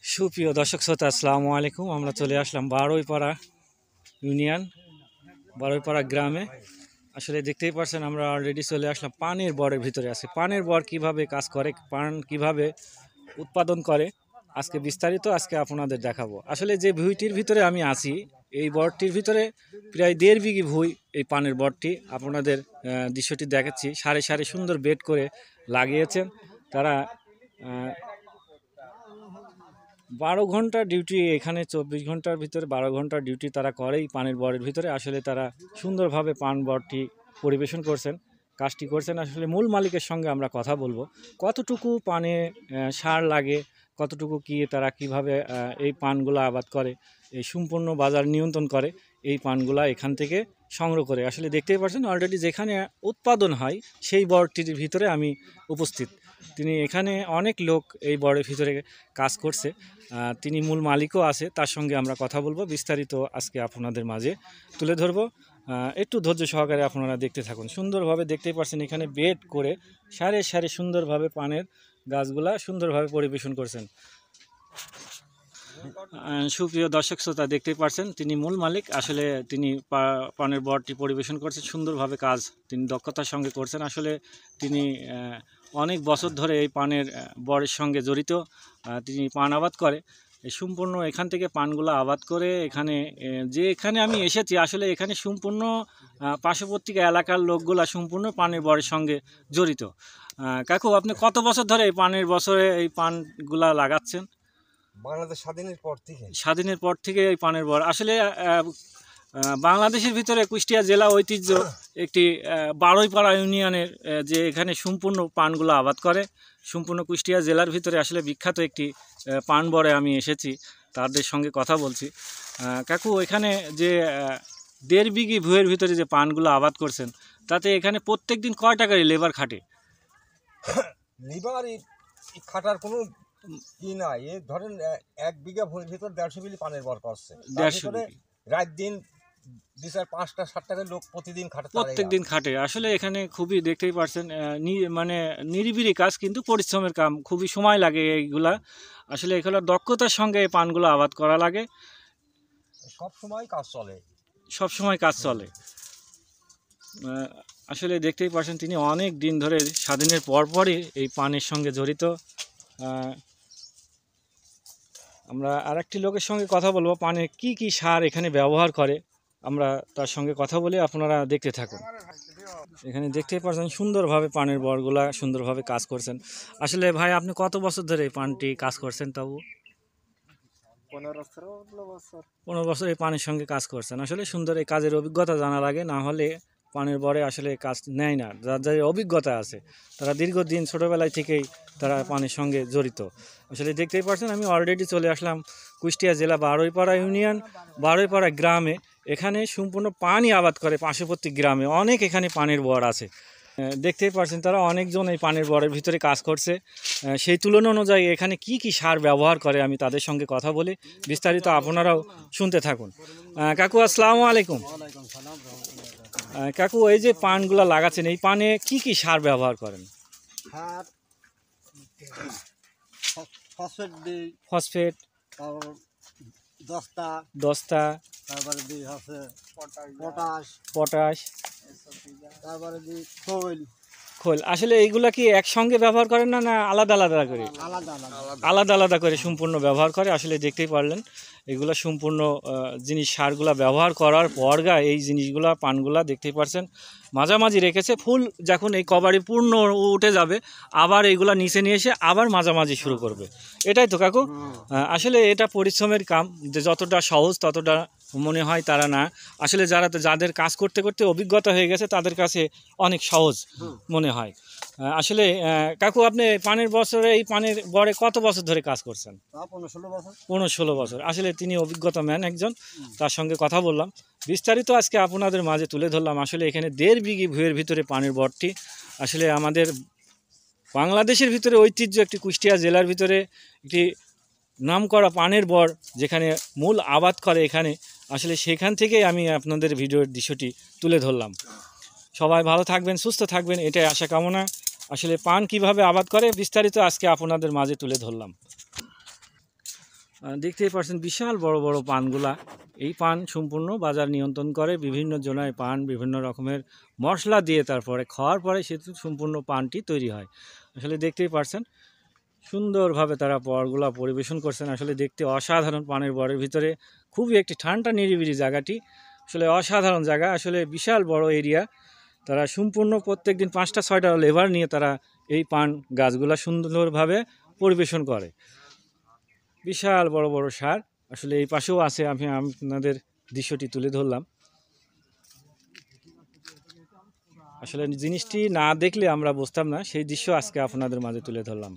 সুপ্রিয় দর্শক শ্রোতা, আসসালামু আলাইকুম। আমরা চলে আসলাম বারোইপাড়া ইউনিয়ন, বারোইপাড়া গ্রামে। আসলে দেখতেই পাচ্ছেন আমরা অলরেডি চলে আসলাম পানের বরের ভিতরে। আছে পানের বর কিভাবে কাজ করে, পান কিভাবে উৎপাদন করে, আজকে বিস্তারিত আপনাদের দেখাবো। আসলে যে ভুঁইটির ভিতরে আমি আছি, এই বরটির ভিতরে প্রায় 1.5 বিঘি ভুঁই। এই পানের বরটি আপনাদের দৃশ্যটি দেখাচ্ছি। সারি সারি সুন্দর বেড করে লাগিয়েছেন তারা। 12 ঘন্টা ডিউটি এখানে, 24 ঘন্টার ভিতরে 12 ঘন্টা ডিউটি তারা করেই পানের বরের ভিতরে। আসলে তারা সুন্দরভাবে পান বরটি পরিবেশন করছেন, কাজটি করছেন। আসলে মূল মালিকের সঙ্গে আমরা কথা বলবো, কতটুকু পানে সার লাগে, কতটুকু কি তারা কিভাবে এই পানগুলো আবাদ করে, এই সম্পূর্ণ বাজার নিয়ন্ত্রণ করে, এই পানগুলা এখান থেকে সংগ্রহ করে। আসলে দেখতেই পাচ্ছেন অলরেডি যেখানে উৎপাদন হয় সেই বরটির ভিতরে আমি উপস্থিত। তিনি এখানে অনেক লোক এই বরের ভিতরে কাজ করছে, তিনি মূল মালিকও আছে, তার সঙ্গে আমরা কথা বলবো। বিস্তারিত আজকে আপনাদের মাঝে তুলে ধরবো। একটু ধৈর্য সহকারে আপনারা দেখতে থাকুন। সুন্দরভাবে দেখতেই পাচ্ছেন এখানে বেড করে সারি সারি সুন্দরভাবে পানের গাছগুলা সুন্দরভাবে পরিবেশন করছেন। সুপ্রিয় দর্শক শ্রোতা, দেখতেই পাচ্ছেন তিনি মূল মালিক। আসলে তিনি পানের বরটি পরিবেশন করছেন সুন্দরভাবে, কাজ তিনি দক্ষতার সঙ্গে করছেন। আসলে তিনি অনেক বছর ধরে এই পানের বরের সঙ্গে জড়িত। তিনি পান আবাদ করে, সম্পূর্ণ এখান থেকে পানগুলো আবাদ করে এখানে যে এখানে আমি এসেছি, আসলে এখানে সম্পূর্ণ পার্শ্ববর্তী এলাকার লোকগুলা সম্পূর্ণ পানের বরের সঙ্গে জড়িত। কাকু, আপনি কত বছর ধরে এই পানের বছরে এই পানগুলা লাগাচ্ছেন? বাংলাদেশ স্বাধীনের পর থেকে এই পানের বর। আসলে বাংলাদেশের ভিতরে কুষ্টিয়া জেলা ঐতিহ্য একটি বারোইপাড়া ইউনিয়নের যে এখানে সম্পূর্ণ পানগুলো আবাদ করে, সম্পূর্ণ কুষ্টিয়া জেলার ভিতরে আসলে বিখ্যাত একটি পান বরে আমি এসেছি, তাদের সঙ্গে কথা বলছি। কাকু, এখানে যে 1.5 বিঘি ভুঁইয়ের ভিতরে যে পানগুলো আবাদ করছেন, তাতে এখানে প্রত্যেক দিন কয় টাকারই লেবার খাটে? লিভার খাটার কোনো কি নাই। এ ধরেন 1 বিঘা ভূমির ভিতর 150 মিলি পানের বর করছে। 150 রাত দিন 2-4-5টা 7টা করে লোক প্রতিদিন খাটে, প্রত্যেক দিন খাটে। আসলে এখানে খুবই দেখতেই পাচ্ছেন মানে নিরিবিলি কাজ, কিন্তু পরিশ্রমের কাম, খুবই সময় লাগে এইগুলা। আসলে এগুলোর দক্ষতার সঙ্গে এই পানগুলো আবাদ করা লাগে। সব সময় কাজ চলে, সব সময় কাজ চলে। আসলে দেখতেই পাচ্ছেন তিনি অনেক দিন ধরে স্বাধীনের পরপরই এই পানের সঙ্গে জড়িত। আমরা আরেকটি লোকের সঙ্গে কথা বলবো, পানের কি কি সার এখানে ব্যবহার করে, আমরা তার সঙ্গে কথা বলে আপনারা দেখতে থাকুন। এখানে দেখতেই পাচ্ছেন সুন্দরভাবে পানের বরগুলা সুন্দরভাবে কাজ করছেন। আসলে ভাই, আপনি কত বছর ধরে এই পানটি কাজ করছেন? তাও 15 বছর এই পানের সঙ্গে কাজ করছেন। আসলে সুন্দর এই কাজের অভিজ্ঞতা জানা লাগে, না হলে পানের বরে আসলে কাজ নেয় না। যার অভিজ্ঞতা আছে তারা দীর্ঘদিন ছোটোবেলায় থেকেই তারা পানের সঙ্গে জড়িত। আসলে দেখতেই পাচ্ছেন আমি অলরেডি চলে আসলাম কুষ্টিয়া জেলা বারোইপাড়া ইউনিয়ন, বারোইপাড়া গ্রামে। এখানে সম্পূর্ণ পানই আবাদ করে পার্শ্ববর্তী গ্রামে অনেক এখানে পানের বর আছে। দেখতেই পাচ্ছেন তারা অনেকজন এই পানের বরের ভিতরে কাজ করছে। সেই তুলনা অনুযায়ী এখানে কি কি সার ব্যবহার করে আমি তাদের সঙ্গে কথা বলি, বিস্তারিত আপনারাও শুনতে থাকুন। কাকু, আসসালামু আলাইকুম। কাকু, এই যে পানগুলা লাগাচ্ছেন, এই পানে কি কি সার ব্যবহার করেন? ফসফেট, দস্তা, তারপরে দিই হচ্ছে পটাশ, তারপরে দিই খোল। আসলে এইগুলা কি একসঙ্গে ব্যবহার করেন না, না আলাদা আলাদা করে? আলাদা আলাদা করে সম্পূর্ণ ব্যবহার করে। আসলে দেখতেই পারলেন এগুলা সম্পূর্ণ জিনিস সারগুলা ব্যবহার করার পর এই জিনিসগুলা পানগুলা দেখতেই পারছেন মাঝামাঝি রেখেছে। ফুল যখন এই কভারে পূর্ণ উঠে যাবে, আবার এইগুলা নিচে নিয়ে এসে আবার মাঝামাঝি শুরু করবে। এটাই তো কাকু? আসলে এটা পরিশ্রমের কাম, যে যতটা সহজ ততটা মনে হয় তারা না। আসলে যাদের কাজ করতে করতে অভিজ্ঞতা হয়ে গেছে তাদের কাছে অনেক সহজ মনে হয়। আসলে কাকু, আপনি পানের বছরে এই পানের বরে কত বছর ধরে কাজ করছেন? 15-16 বছর। আসলে তিনি অভিজ্ঞতা ম্যান একজন, তার সঙ্গে কথা বললাম, বিস্তারিত আজকে আপনাদের মাঝে তুলে ধরলাম। আসলে এখানে 1.5 বিঘি ভুঁইয়ের ভিতরে পানের বরটি আসলে আমাদের বাংলাদেশের ভিতরে ঐতিহ্য, একটি কুষ্টিয়া জেলার ভিতরে একটি নামকরা পানের বর যেখানে মূল আবাদ করে এখানে। আসলে সেখান থেকেই আমি আপনাদের ভিডিওর দৃশ্যটি তুলে ধরলাম। সবাই ভালো থাকবেন, সুস্থ থাকবেন, এটাই আশা কামনা। আসলে পান কিভাবে আবাদ করে বিস্তারিত আজকে আপনাদের মাঝে তুলে ধরলাম। দেখতেই পাচ্ছেন বিশাল বড় বড় পানগুলা। এই পান সম্পূর্ণ বাজার নিয়ন্ত্রণ করে, বিভিন্ন জনায় পান বিভিন্ন রকমের মশলা দিয়ে তারপরে খাওয়ার পরে সে সম্পূর্ণ পানটি তৈরি হয়। আসলে দেখতেই পাচ্ছেন সুন্দরভাবে তারা পরগুলা পরিবেশন করছেন। আসলে দেখতে অসাধারণ, পানের বরের ভিতরে খুবই একটি ঠান্ডা নিরিবিলি জায়গাটি, আসলে অসাধারণ জায়গা, আসলে বিশাল বড় এরিয়া। তারা সম্পূর্ণ প্রত্যেক দিন 5টা-6টা লেবার নিয়ে তারা এই পান গাছগুলা সুন্দরভাবে পরিবেশন করে। বিশাল বড় বড় সার, আসলে এই পাশেও আছে, আমি আপনাদের দৃশ্যটি তুলে ধরলাম। আসলে জিনিসটি না দেখলে আমরা বুঝতাম না, সেই দৃশ্য আজকে আপনাদের মাঝে তুলে ধরলাম।